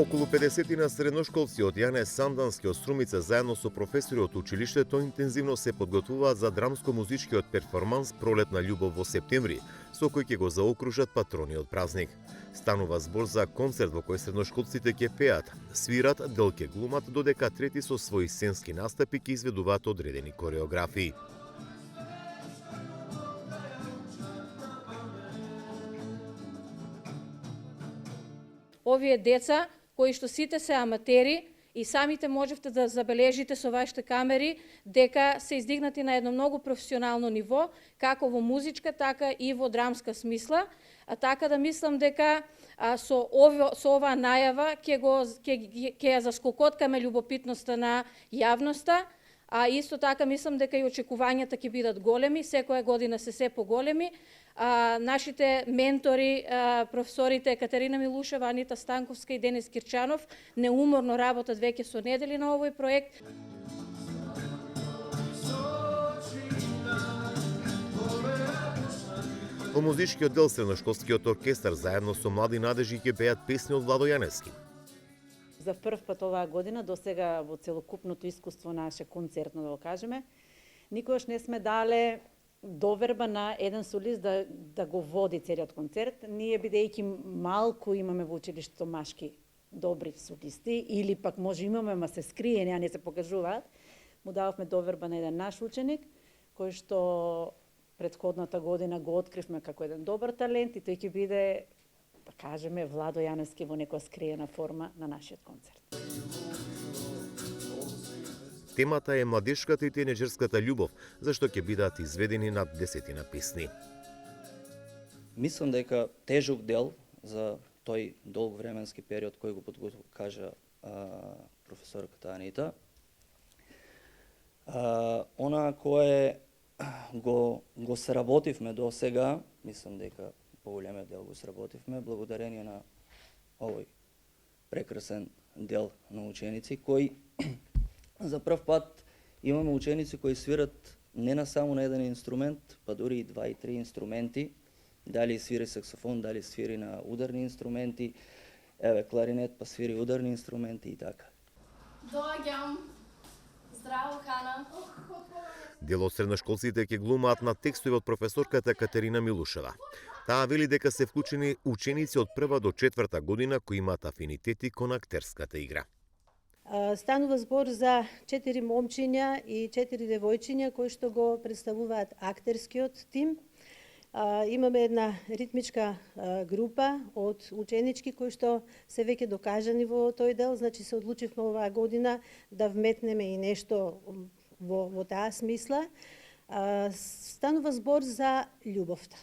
Околу 50 на средношколци од Јане Сандански од Струмица заедно со професори од училиштето интензивно се подготвуваат за драмско-музичкиот перформанс Пролетна љубов во септември, со кој ќе го заокружат патрониот празник. Станува збор за концерт во кој средношколците ќе пеат, свират, дел ќе глумат, додека трети со своји сценски настапи ќе изведуваат одредени кореографии. Овие деца кои што сите се аматери и самите можевте да забележите со вашите камери дека се издигнати на едно многу професионално ниво, како во музичка, така и во драмска смисла, така да мислам дека со оваа најава ќе ја заскокоткаме љубопитноста на јавноста, а исто така мислам дека и очекувањата ќе бидат големи, секоја година се поголеми. Нашите ментори, професорите Катерина Милушева, Анита Станковска и Денис Кирчанов неуморно работат веќе со недели на овој проект. Во музичкиот дел средношколскиот оркестар заедно со млади надежи ќе пеат песни од Владо Јаневски. За прв пат оваа година, досега во целокупното искуство наше концертно, да го кажеме, никогаш не сме дале доверба на еден солист да го води целиот концерт. Ние, бидејќи малку имаме во училиштето машки добри солисти, или пак може имаме, ма се скриени, а не се покажуваат, му дававме доверба на еден наш ученик, кој што претходната година го откривме како еден добар талент и тој ќе биде, да кажеме, Владо Јаневски во некоја скриена форма на нашиот концерт. Темата е младешката и тинеџерската љубов, зашто ќе бидат изведени над 10 песни. Мислам дека тежок дел за тој долг временски период кој го кажа професорката Анита. Она кое го сработивме до сега, мислам дека поголемиот дел го сработивме благодарение на овој прекрасен дел на ученици кои за прв пат имаме ученици кои свират не на само на еден инструмент, па дури и 2 и 3 инструменти, дали свири саксофон, дали свири на ударни инструменти, еве кларинет, па свири ударни инструменти и така. Доаѓам. Здраво, Хана. Дел од средношколците ќе глумаат на текстови од професорката Катерина Милушева. Таа вели дека се вклучени ученици од прва до четврта година кои имаат афинитети кон актерската игра. Станува збор за 4 момчиња и 4 девојчиња кои што го представуваат актерскиот тим. Имаме една ритмичка група од ученички кои што се веќе докажани во тој дел, значи се одлучивме оваа година да вметнеме и нешто во таа смисла. Станува збор за љубовта.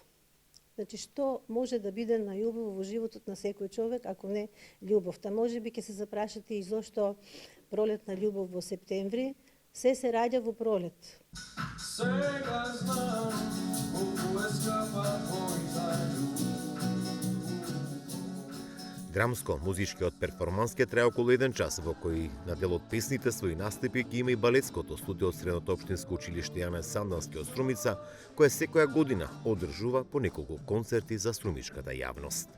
Значи, што може да биде најубаво во животот на секој човек, ако не љубовта? Може би ќе се запрашате и зошто пролетна љубов во септември. Се раѓа во пролет. Сега знам колку е скапа твојата љубов. Драмско-музичкиот перформанс ќе трае околу 1 час, во кој на дел од песните своји настапи ќе има и балетското студио од Средното општинско училиште Јане Сандански од Струмица, која секоја година одржува по неколку концерти за струмичката јавност.